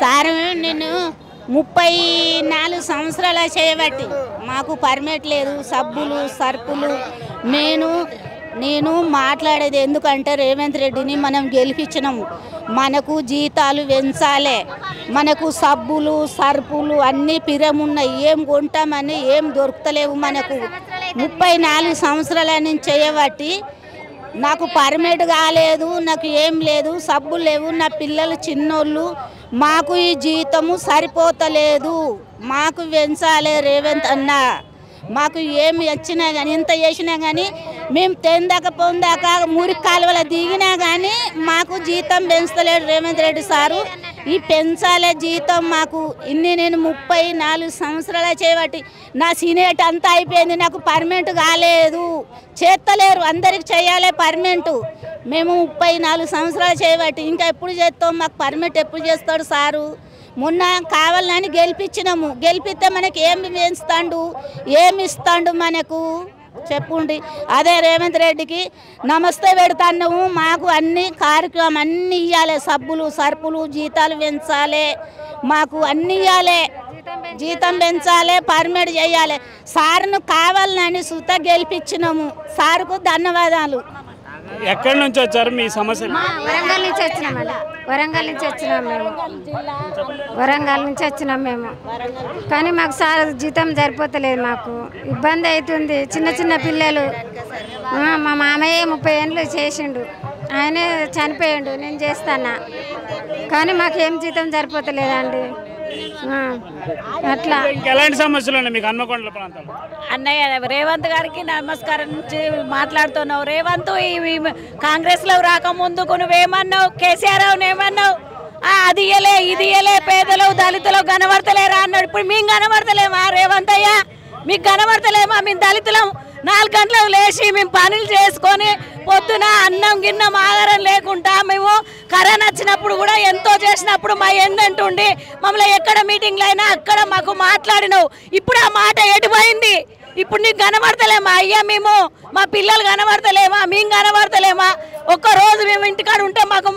Sir నేను 34 సంవత్సరాల చేయబట్టి మాకు పర్మిట్ లేదు, సబ్బులు సర్పులు. నేను మాట్లాడేది ఎందుకంటే రేవంత్ రెడ్డిని మనం గెలిపించినాము, మనకు జీతాలు పెంచాలి, మనకు సబ్బులు సర్పులు అన్నీ పిరమున్నాయి, ఏం కొంటామని ఏం దొరుకుతలేవు మనకు. 34 సంవత్సరాల నుంచి చేయబట్టి నాకు పర్మిట్ కాలేదు, నాకు ఏం లేదు, సబ్బులు లేవు, నా పిల్లలు చిన్నోళ్ళు, మాకు ఈ జీతము సరిపోతలేదు, మాకు పెంచాలి రేవంత్ అన్న. మాకు ఏమి వచ్చినా కానీ ఇంత చేసినా కానీ మేము తెందాక పొందాక మురికి కాలువల దిగినా కానీ మాకు జీతం పెంచలేడు రేవంత్ రెడ్డి సారు. ఈ పెంచాలే జీతం మాకు. నేను 34 సంవత్సరాల చేయబట్టి నా సీనియర్ అంతా అయిపోయింది, నాకు పర్మనెంట్ కాలేదు, చేస్తలేరు, అందరికి చేయాలి పర్మనెంట్. మేము 34 సంవత్సరాలు చేయబట్టి ఇంకా ఎప్పుడు చేస్తాం, మాకు పర్మనెంట్ ఎప్పుడు చేస్తాడు సారు? మొన్న కావాలని గెలిపించినాము, గెలిపిస్తే మనకి ఏమి పెంచుతాడు, ఏమి ఇస్తాడు మనకు చెప్పుండి. అదే రేవంత్ రెడ్డికి నమస్తే పెడతాము, మాకు అన్ని కార్యక్రమం అన్నీ ఇవ్వాలి, సబ్బులు సర్పులు జీతాలు పెంచాలి, మాకు అన్నీ ఇవ్వాలి, జీతం పెంచాలి, పర్మిట్ చేయాలి. సార్ను కావాలని సుత గెలిపించినాము, సార్కు ధన్యవాదాలు. ఎక్కడి నుంచి వచ్చారు మీ సమస్యలు? వరంగల్ నుంచి వచ్చినామండి, వరంగల్ నుంచి వచ్చినాం మేము, వరంగల్ నుంచి వచ్చినాం మేము. కానీ మాకు సార్ జీతం సరిపోతలేదు, మాకు ఇబ్బంది అవుతుంది. చిన్న చిన్న పిల్లలు, మా మామయ్య 30 ఏళ్ళు చేసిండు, ఆయనే చనిపోయిండు, నేను చేస్తానా, కానీ మాకేం జీతం సరిపోతలేదండి. అట్లా ఎలాంటి సమస్యలు ఉన్నాయి మీకు హన్మకొండ ప్రాంతంలో? అన్నయ్య రేవంత్ గారికి నమస్కారం నుంచి మాట్లాడుతున్నావు. రేవంత్ కాంగ్రెస్లో రాకముందుకు నువ్వేమన్నావు, కేసీఆర్ ఏమన్నావు, అది ఇయ్యలే ఇది ఇయ్యలే, పేదలు దళితులు కనబడతలేరా అన్నాడు. ఇప్పుడు మేము కనబడతలేమా రేవంత్ అయ్యా? మీకు కనబడతలేమా? మేము దళితులం 4 గంటలకు లేచి మేము పనులు చేసుకొని పొద్దున అన్నం గిన్నం ఆహారం లేకుండా మేము కరోనా వచ్చినప్పుడు కూడా ఎంతో చేసినప్పుడు మా ఎండంటుండి మమ్మల్ని ఎక్కడ మీటింగ్లు అయినా అక్కడ మాకు మాట్లాడినావు. ఇప్పుడు ఆ మాట ఎటుపోయింది? ఇప్పుడు నీకు కనబడతలేమా అయ్యా? మేము మా పిల్లలు కనబడతలేమా, మేము కనబడతలేమా? ఒక్కరోజు మేము ఇంటికాడ ఉంటే మాకు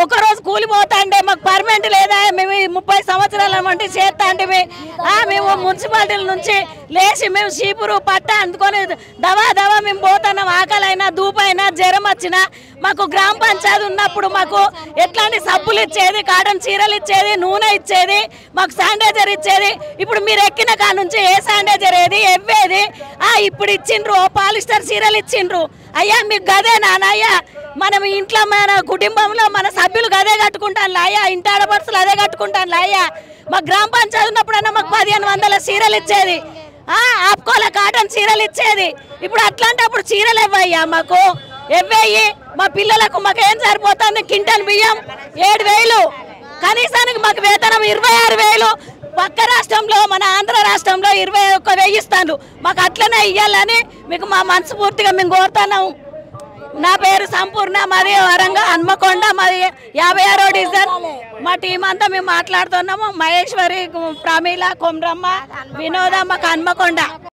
ఒక్కరోజు కూలిపోతా అంటే మాకు పర్మనెంట్ లేదా? మేము 30 సంవత్సరాల వంటి చేస్తా అంటే మేము మున్సిపాలిటీల నుంచి లేచి మేము చీపురు పట్ట అందుకొని దవా మేము పోతున్నాం. ఆకలైనా దూపైనా జ్వరం వచ్చినా మాకు గ్రామ పంచాయతీ ఉన్నప్పుడు మాకు ఎట్లాంటి సబ్బులు ఇచ్చేది, కాటన్ చీరలు ఇచ్చేది, నూనె ఇచ్చేది, మాకు శానిటైజర్ ఇచ్చేది. ఇప్పుడు మీరు ఎక్కిన కాడ నుంచి ఏ శానిటైజర్ ఏది ఎవ్వేది? ఇప్పుడు ఇచ్చిండ్రు పాలిస్టర్ చీరలు ఇచ్చిండ్రు. అయ్యా మీకు గదే నానయ్యా, మనం ఇంట్లో మన కుటుంబంలో మన సభ్యులు గదే కట్టుకుంటాను అయ్యా, ఇంటి ఆడపడుచులు అదే కట్టుకుంటాను అయ్యా. మా గ్రామ పంచాయతీ ఉన్నప్పుడన్నా మాకు 1500 చీరలు ఇచ్చేది, ఆపుకోల కాటన్ చీరలు ఇచ్చేది. ఇప్పుడు అట్లాంటప్పుడు చీరలు ఇవ్వయ్యా మాకు, ఇవ్వేయి. మా పిల్లలకు మాకేం సరిపోతుంది? క్వింటల్ బియ్యం 7000, కనీసానికి మాకు వేతనం 26,000. పక్క రాష్ట్రంలో మన ఆంధ్ర రాష్ట్రంలో 21,000 ఇస్తాను. మాకు అట్లనే ఇవ్వాలని మీకు మా మనస్ఫూర్తిగా మేము కోరుతున్నాము. నా పేరు సంపూర్ణ, మాది వరంగల్ హన్మకొండ, మాది 56వ డివిజన్. మా టీం అంతా మేము మాట్లాడుతున్నాము. మహేశ్వరి, ప్రమీల, కొమ్రమ్మ, వినోద, మాకు హన్మకొండ.